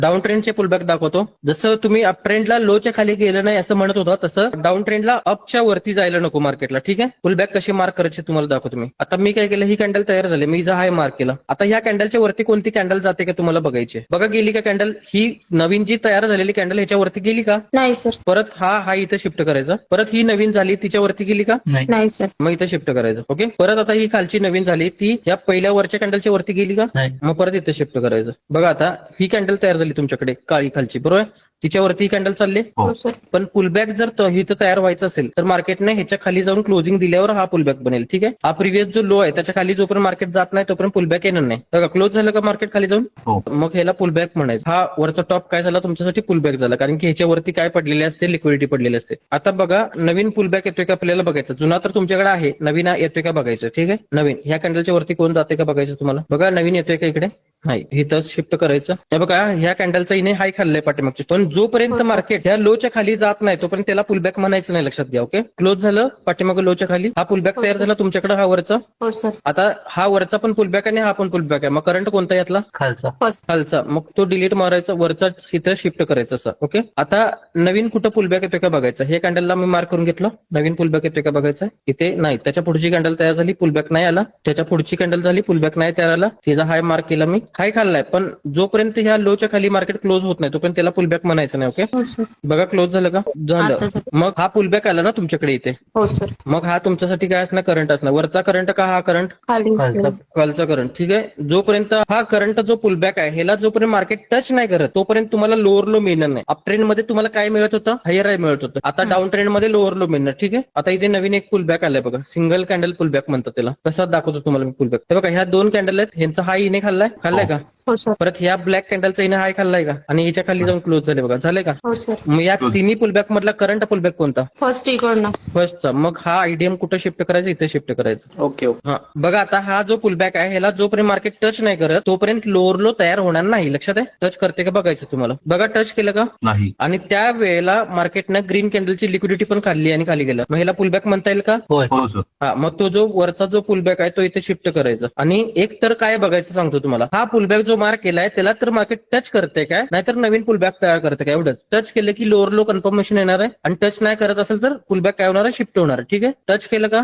Down ट्रेंडचे pullback दाखवतो. जसं तुम्ही अप ट्रेंडला लोच्या खाली गेलं नाही असं म्हणत होता, तसं डाऊन ट्रेंडला अपच्या वरती जायला नको मार्केटला. ठीक आहे, पुलबॅक कशी मार्क करायची तुम्हाला दाखवतो मी. आता मी काय केलं, ही कॅन्डल तयार झाली, मी हाय मार्क केला. आता ह्या कॅन्डलच्या वरती कोणती कॅन्डल जाते का तुम्हाला बघायची. बघा गेली का कॅन्डल, ही नवीन जी तयार झालेली कॅन्डल ह्याच्यावरती गेली का. नाही सर. परत हा इथं शिफ्ट करायचा. परत ही नवीन झाली तिच्यावरती गेली का. नाही सर. मग इथं शिफ्ट करायचं. ओके, परत आता ही खालची नवीन झाली ती या पहिल्या वरच्या कॅन्डलच्या वरती गेली का. मग परत इथं शिफ्ट करायचं. बघा आता ही कॅन्डल तयार झाली तुमच्याकडे काळी खालची, बरोबर, तिच्यावरती कॅन्डल चालले. हो सर. पण पुलबॅक जर इथं तयार व्हायचं असेल तर मार्केटने ह्याच्या खाली जाऊन क्लोजिंग दिल्यावर हा पुलबॅक बनेल. ठीक आहे, हा प्रिव्हियस जो लो आहे त्याच्या खाली जोपर्यंत मार्केट जात नाही तोपर्यंत पुलबॅक येणार नाही. बघा क्लोज झालं का मार्केट खाली जाऊन, मग ह्याला पुलबॅक म्हणायचं. हा वरचा टॉप काय झाला तुमच्यासाठी, पुलबॅक झाला, कारण की ह्याच्यावरती काय पडलेले असते, लिक्विडिटी पडलेली असते. आता बघा नवीन पुलबॅक येतोय का आपल्याला बघायचं. जुना तर तुमच्याकडे आहे, नवीन येतोय का बघायचं. ठीक आहे, नवीन ह्या कॅन्डलच्या वरती कोण जाते का बघायचं तुम्हाला. बघा नवीन येतोय का इकडे, नाही, इथं शिफ्ट करायचं. हे बघा ह्या कॅन्डलचा इने हाय खाल्लाय पाठीमागचे, पण जोपर्यंत मार्केट ह्या लोच्या खाली जात नाही तोपर्यंत त्याला पुलबॅक म्हणायचं नाही, लक्षात घ्या. ओके, क्लोज झालं पाठीमाग लोच्या खाली, हा पुलबॅक तयार झाला तुमच्याकडे, हा वरचा. हो सर. आता हा वरचा पण पुलबॅक आणि हा पण पुलबॅक आहे, मग करंट कोणता यातला, खालचा. मग तो डिलीट मारायचा, वरचा इथं शिफ्ट करायचा असं. ओके, आता नवीन कुठं पुलबॅक येतोय का बघायचं. हे कॅन्डलला मी मार्क करून घेतलं, नवीन पुलबॅक येतोय का बघायचं. इथे नाही, त्याच्या पुढची कॅन्डल तयार झाली, पुलबॅक नाही आला. त्याच्या पुढची कॅन्डल झाली, पुलबॅक नाही तयार आला. तिचा हाय मार्क केला मी, हाय खाल्लाय, पण जोपर्यंत ह्या लोच्या खाली मार्केट क्लोज होत नाही तोपर्यंत त्याला पुलबॅक म्हणायचं नाही. ओके, हो सर. बघा क्लोज झालं का, झालं. मग हा पुलबॅक आला ना तुमच्याकडे इथे. हो सर. मग हा तुमच्यासाठी काय असणार, करंट असणार. वरचा करंट का हा करंट, खालचा करंट. ठीक आहे, जोपर्यंत हा करंट जो पुलबॅक आहे ह्याला जोपर्यंत मार्केट टच नाही करत तोपर्यंत तुम्हाला लोअर लो मिळणार नाही. अप ट्रेंड मध्ये तुम्हाला काय मिळत होतं, हायर हाय मिळत होतं. आता डाऊन ट्रेंड मध्ये लोअर लो मिळणार. ठीक आहे, आता इथे नवीन एक पुलबॅक आलाय बघा, सिंगल कॅन्डल पुलबॅक म्हणतात त्याला. कसा दाखवतो तुम्हाला मी पुलबॅक. तर बघा ह्या दोन कॅन्डल आहेत, ह्यांचा हाय इने खाल्लाय का. हो सर. परत ह्या ब्लॅक कॅन्डलचा इने हाय खाल्लाय का, आणि याच्या खाली जाऊन क्लोज झाले बघा, झाले का. हो सर. मग या तिन्ही पुलबॅक मधला करंट पुलबॅक कोणता, फर्स्ट इकडनं. फर्स्टचा. मग हा आयडीएम कुठं शिफ्ट करायचं, इथे शिफ्ट करायचं. Okay okay. हा बघा आता हा जो पुलबॅक आहे ह्याला जोपर्यंत मार्केट टच नाही करत तोपर्यंत लोअर लो तयार होणार नाही, लक्षात आहे. टच करते का बघायचं तुम्हाला. बघा टच केलं का नाही. आणि त्या वेळेला मार्केटनं ग्रीन कॅन्डलची लिक्विडिटी पण खाल्ली आणि खाली गेलं, मग ह्याला पुलबॅक म्हणता येईल का. हो सर. हा, मग तो जो वरचा जो पुलबॅक आहे तो इथे शिफ्ट करायचा. आणि एक तर काय बघायचं सांगतो तुम्हाला, हा पुलबॅक जो मार्क केलाय त्याला तर मार्केट टच करते काय, नाहीतर नवीन पुलबॅक तयार करते काय, एवढंच. टच केलं की लोअर लो कन्फर्मेशन येणार आहे, आणि टच नाही करत असेल तर पुलबॅक काय होणार आहे, शिफ्ट होणार आहे. ठीक आहे, टच केलं का,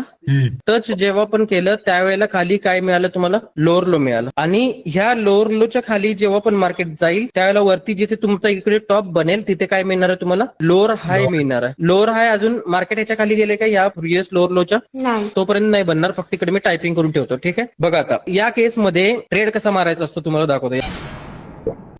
टच जेव्हा पण केलं त्यावेळेला खाली काय मिळालं तुम्हाला, लोअर लो मिळालं. आणि ह्या लोअर लोच्या खाली जेव्हा पण मार्केट जाईल त्यावेळेला वरती जिथे तुमचा इकडे टॉप बनेल तिथे काय मिळणार आहे तुम्हाला, लोअर हाय मिळणार आहे. लोअर हाय अजून मार्केट ह्याच्या खाली गेले का या प्रिव्हियस लोअर लोच्या, नाही, तोपर्यंत नाही बनणार. फक्त इकडे मी टायपिंग करून ठेवतो. ठीक आहे, बघा आता या केसमध्ये ट्रेड कसा मारायचा असतो तुम्हाला दाखवतो.